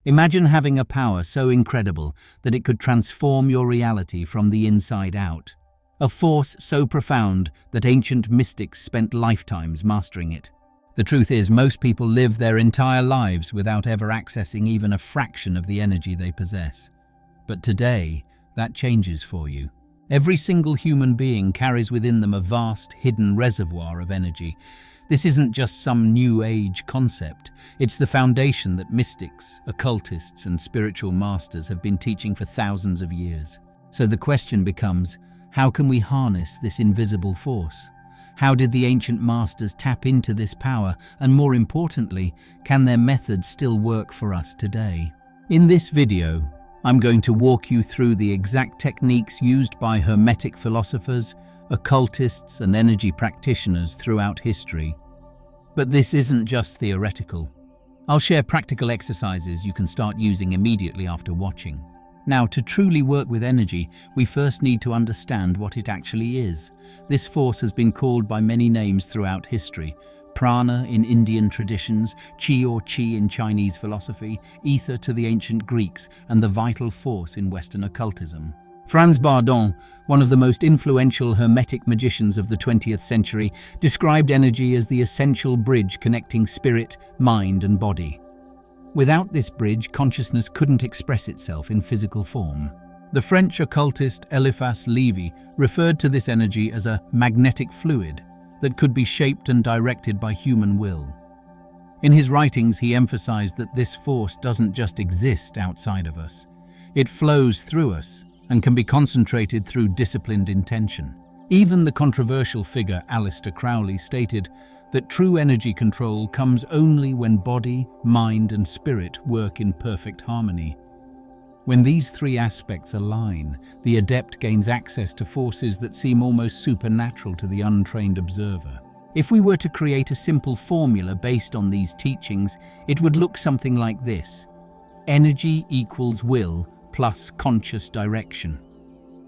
Imagine having a power so incredible that it could transform your reality from the inside out. A force so profound that ancient mystics spent lifetimes mastering it. The truth is, most people live their entire lives without ever accessing even a fraction of the energy they possess. But today, that changes for you. Every single human being carries within them a vast, hidden reservoir of energy. This isn't just some new age concept. It's the foundation that mystics, occultists, and spiritual masters have been teaching for thousands of years. So the question becomes, how can we harness this invisible force? How did the ancient masters tap into this power? And more importantly, can their methods still work for us today? In this video, I'm going to walk you through the exact techniques used by hermetic philosophers, occultists, and energy practitioners throughout history. But this isn't just theoretical. I'll share practical exercises you can start using immediately after watching. Now, to truly work with energy, we first need to understand what it actually is. This force has been called by many names throughout history. Prana in Indian traditions, chi or chi in Chinese philosophy, ether to the ancient Greeks, and the vital force in Western occultism. Franz Bardon, one of the most influential hermetic magicians of the 20th century, described energy as the essential bridge connecting spirit, mind, and body. Without this bridge, consciousness couldn't express itself in physical form. The French occultist Eliphas Levi referred to this energy as a magnetic fluid that could be shaped and directed by human will. In his writings, he emphasized that this force doesn't just exist outside of us. It flows through us and can be concentrated through disciplined intention. Even the controversial figure Aleister Crowley stated that true energy control comes only when body, mind, and spirit work in perfect harmony. When these three aspects align, the adept gains access to forces that seem almost supernatural to the untrained observer. If we were to create a simple formula based on these teachings, it would look something like this: energy equals will plus conscious direction.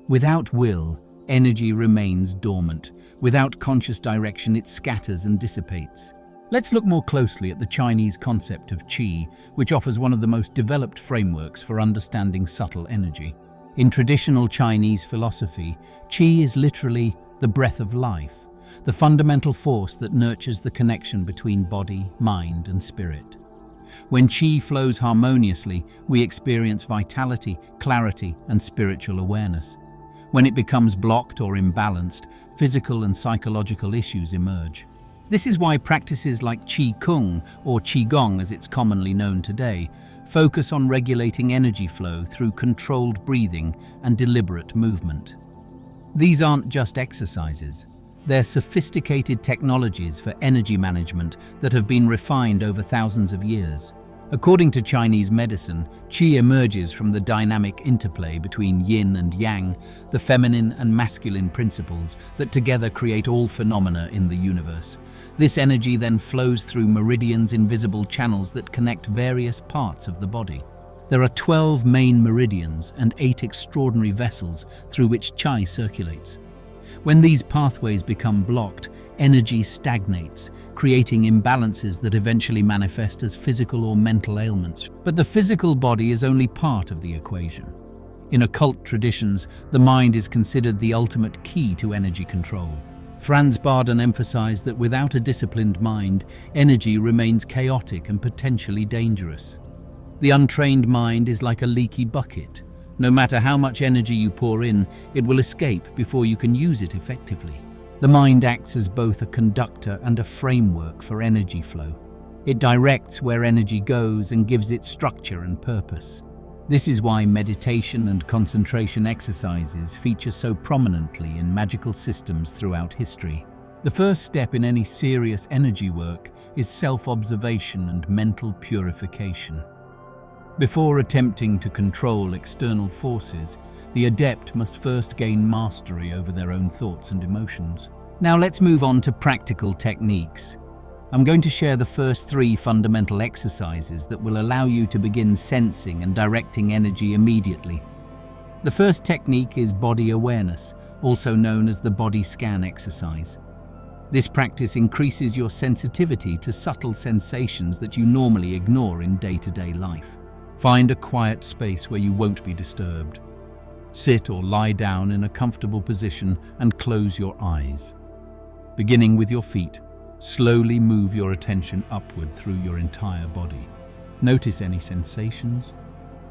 Without will, energy remains dormant. Without conscious direction, it scatters and dissipates. Let's look more closely at the Chinese concept of qi, which offers one of the most developed frameworks for understanding subtle energy. In traditional Chinese philosophy, qi is literally the breath of life, the fundamental force that nurtures the connection between body, mind, and spirit. When qi flows harmoniously, we experience vitality, clarity, and spiritual awareness. When it becomes blocked or imbalanced, physical and psychological issues emerge. This is why practices like Qi Kung, or Qigong as it's commonly known today, focus on regulating energy flow through controlled breathing and deliberate movement. These aren't just exercises. They're sophisticated technologies for energy management that have been refined over thousands of years. According to Chinese medicine, qi emerges from the dynamic interplay between yin and yang, the feminine and masculine principles that together create all phenomena in the universe. This energy then flows through meridians, invisible channels that connect various parts of the body. There are 12 main meridians and 8 extraordinary vessels through which qi circulates. When these pathways become blocked, energy stagnates, creating imbalances that eventually manifest as physical or mental ailments. But the physical body is only part of the equation. In occult traditions, the mind is considered the ultimate key to energy control. Franz Bardon emphasized that without a disciplined mind, energy remains chaotic and potentially dangerous. The untrained mind is like a leaky bucket. No matter how much energy you pour in, it will escape before you can use it effectively. The mind acts as both a conductor and a framework for energy flow. It directs where energy goes and gives it structure and purpose. This is why meditation and concentration exercises feature so prominently in magical systems throughout history. The first step in any serious energy work is self-observation and mental purification. Before attempting to control external forces, the adept must first gain mastery over their own thoughts and emotions. Now let's move on to practical techniques. I'm going to share the first 3 fundamental exercises that will allow you to begin sensing and directing energy immediately. The first technique is body awareness, also known as the body scan exercise. This practice increases your sensitivity to subtle sensations that you normally ignore in day-to-day life. Find a quiet space where you won't be disturbed. Sit or lie down in a comfortable position and close your eyes. Beginning with your feet, slowly move your attention upward through your entire body. Notice any sensations,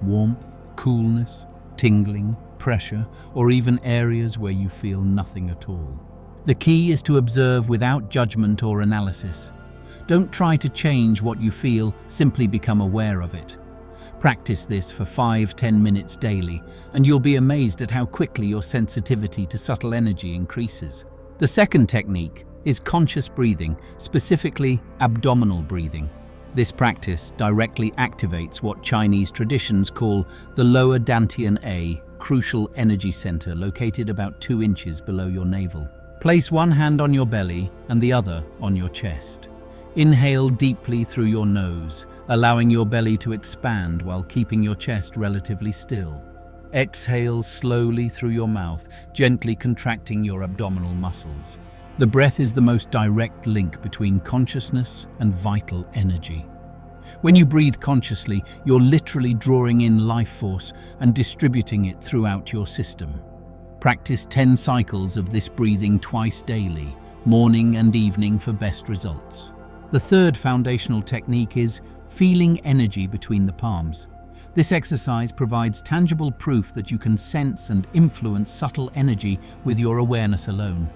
warmth, coolness, tingling, pressure, or even areas where you feel nothing at all. The key is to observe without judgment or analysis. Don't try to change what you feel, simply become aware of it. Practice this for 5-10 minutes daily, and you'll be amazed at how quickly your sensitivity to subtle energy increases. The second technique is conscious breathing, specifically abdominal breathing. This practice directly activates what Chinese traditions call the lower dantian A, crucial energy center located about 2 inches below your navel. Place one hand on your belly and the other on your chest. Inhale deeply through your nose, allowing your belly to expand while keeping your chest relatively still. Exhale slowly through your mouth, gently contracting your abdominal muscles. The breath is the most direct link between consciousness and vital energy. When you breathe consciously, you're literally drawing in life force and distributing it throughout your system. Practice 10 cycles of this breathing twice daily, morning and evening, for best results. The third foundational technique is feeling energy between the palms. This exercise provides tangible proof that you can sense and influence subtle energy with your awareness alone.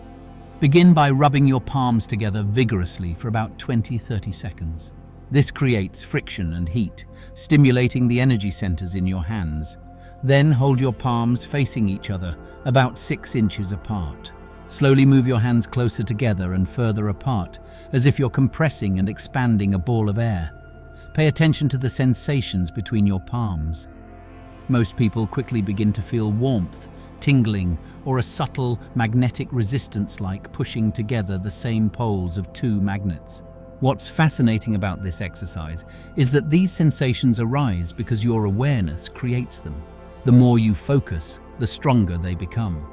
Begin by rubbing your palms together vigorously for about 20-30 seconds. This creates friction and heat, stimulating the energy centers in your hands. Then hold your palms facing each other, about 6 inches apart. Slowly move your hands closer together and further apart, as if you're compressing and expanding a ball of air. Pay attention to the sensations between your palms. Most people quickly begin to feel warmth, tingling, or a subtle magnetic resistance, like pushing together the same poles of 2 magnets. What's fascinating about this exercise is that these sensations arise because your awareness creates them. The more you focus, the stronger they become.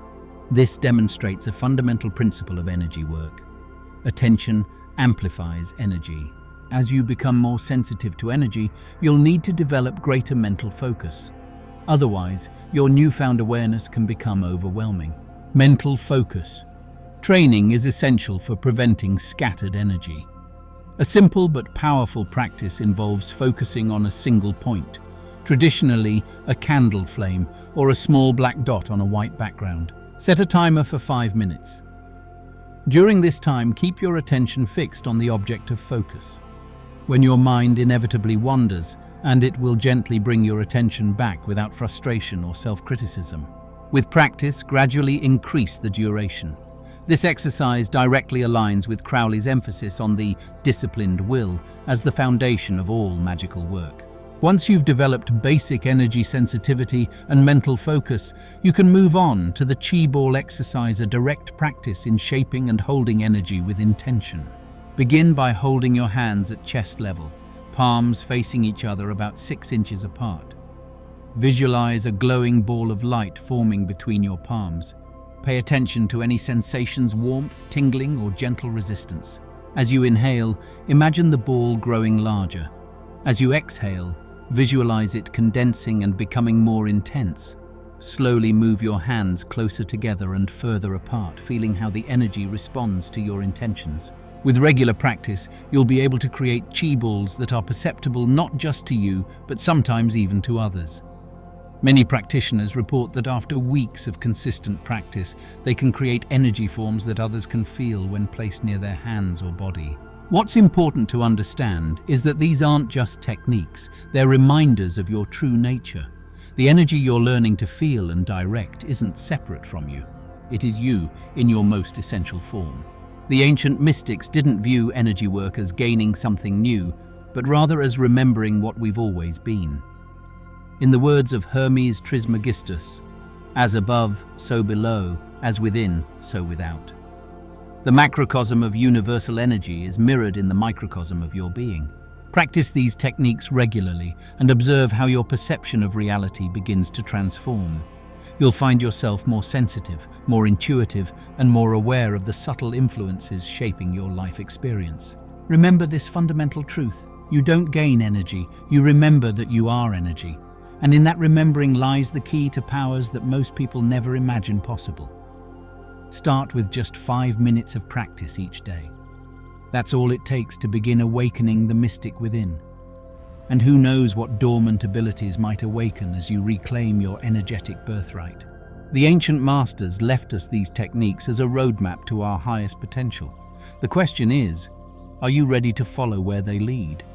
This demonstrates a fundamental principle of energy work. Attention amplifies energy. As you become more sensitive to energy, you'll need to develop greater mental focus. Otherwise, your newfound awareness can become overwhelming. Mental focus. Training is essential for preventing scattered energy. A simple but powerful practice involves focusing on a single point, traditionally a candle flame or a small black dot on a white background. Set a timer for 5 minutes. During this time, keep your attention fixed on the object of focus. When your mind inevitably wanders, and it will gently bring your attention back without frustration or self-criticism. With practice, gradually increase the duration. This exercise directly aligns with Crowley's emphasis on the disciplined will as the foundation of all magical work. Once you've developed basic energy sensitivity and mental focus, you can move on to the chi ball exercise, a direct practice in shaping and holding energy with intention. Begin by holding your hands at chest level, palms facing each other about 6 inches apart. Visualize a glowing ball of light forming between your palms. Pay attention to any sensations, warmth, tingling, or gentle resistance. As you inhale, imagine the ball growing larger. As you exhale, visualize it condensing and becoming more intense. Slowly move your hands closer together and further apart, feeling how the energy responds to your intentions. With regular practice, you'll be able to create chi balls that are perceptible not just to you, but sometimes even to others. Many practitioners report that after weeks of consistent practice, they can create energy forms that others can feel when placed near their hands or body. What's important to understand is that these aren't just techniques, they're reminders of your true nature. The energy you're learning to feel and direct isn't separate from you. It is you in your most essential form. The ancient mystics didn't view energy work as gaining something new, but rather as remembering what we've always been. In the words of Hermes Trismegistus, as above, so below, as within, so without. The macrocosm of universal energy is mirrored in the microcosm of your being. Practice these techniques regularly and observe how your perception of reality begins to transform. You'll find yourself more sensitive, more intuitive, and more aware of the subtle influences shaping your life experience. Remember this fundamental truth: You don't gain energy, you remember that you are energy. And in that remembering lies the key to powers that most people never imagine possible. Start with just 5 minutes of practice each day. That's all it takes to begin awakening the mystic within. And who knows what dormant abilities might awaken as you reclaim your energetic birthright. The ancient masters left us these techniques as a roadmap to our highest potential. The question is, are you ready to follow where they lead?